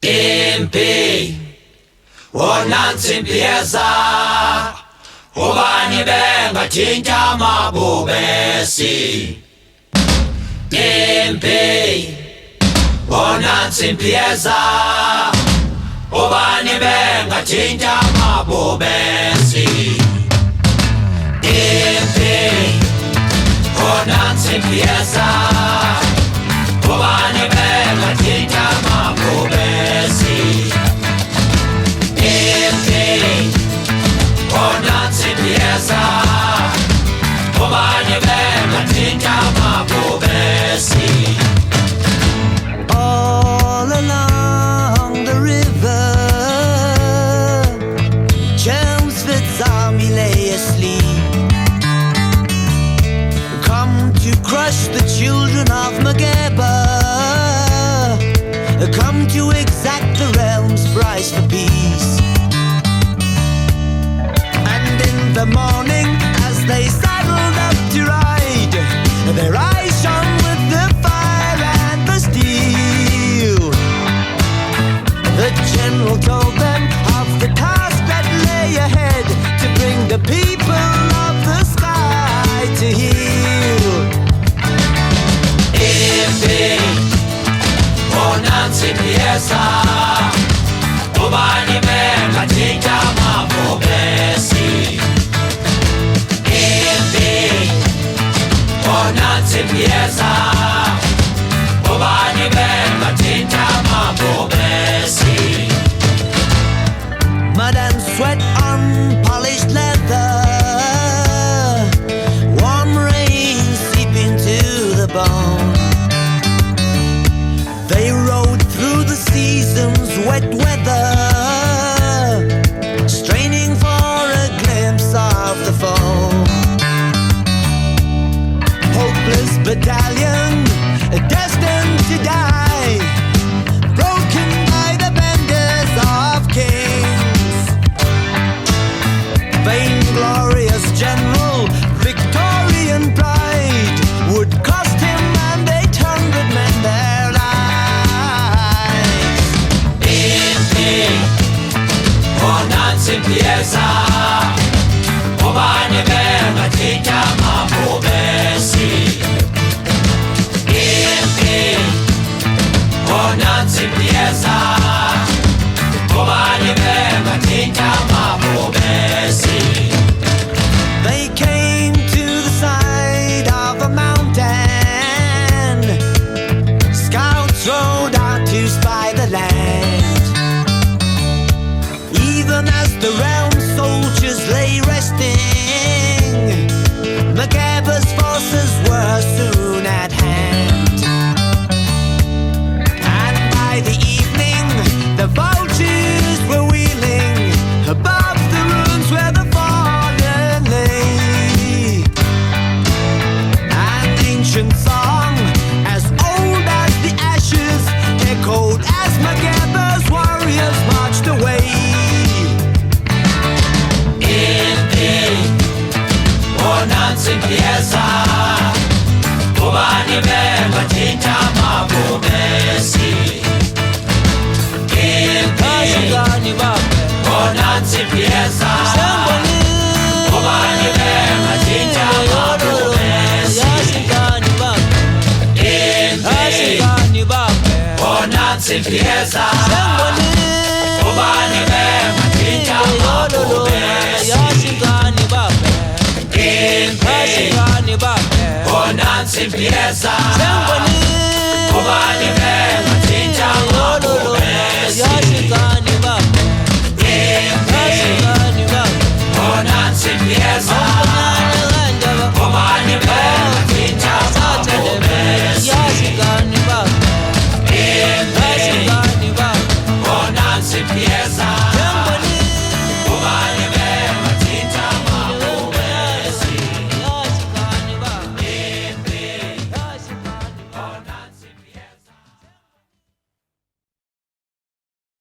Impi wonansi impiyeza ubani bengathinta amabubesi. Impi wonansi impiyeza ubani bengathinta amabubesi. Impi wonansi impiyeza ubani bengathinta amabubesi. Impi wonansi impiyeza ubani bengathinta amabubesi. All along the river, Chelmsford's army lay asleep, come to crush the children of Mageba, come to exact the realm's price for peace. And in the morning, as they saddled up to ride, their eyes shone with the fire and the steel. The general told them of the task that lay ahead, to bring the people of the sky to heal. Impi wonansi impiyeza ubani bengathinta amabubesi. Impi wonansi impiyeza ubani bengathinta amabubesi. Mud and sweat on polished leather, warm rain seeping to the bone. They rode through the season's wet weather, straining for a glimpse of the foe. Hopeless battalion, destined to die, broken by the benders of kings. Vainglorious general, Victorian pride, would cost him and 800 men their lives. Impi wonansi impiyeza ubani bengathinta amabubesi. Impi wonansi impiyeza ubani bengathinta amabubesi. They came to the side of a mountain. Scouts rode out to spy the land. Even as the realm soldiers lay resting, Mageba's forces were soon at hand. And by the evening, the vultures were wheeling above the ruins where the fallen lay. An ancient song, as old as the ashes, echoed as Mageba's warriors marched away. Impi wonansi impiyeza ubani bengathinta amabubesi. Impi wonansi impiyeza ubani bengathinta amabubesi. Impi wonansi impiyeza ubani bengathinta amabubesi. Impi wonansi impiyeza ubani bengathinta amabubesi. Impi wonansi impiyeza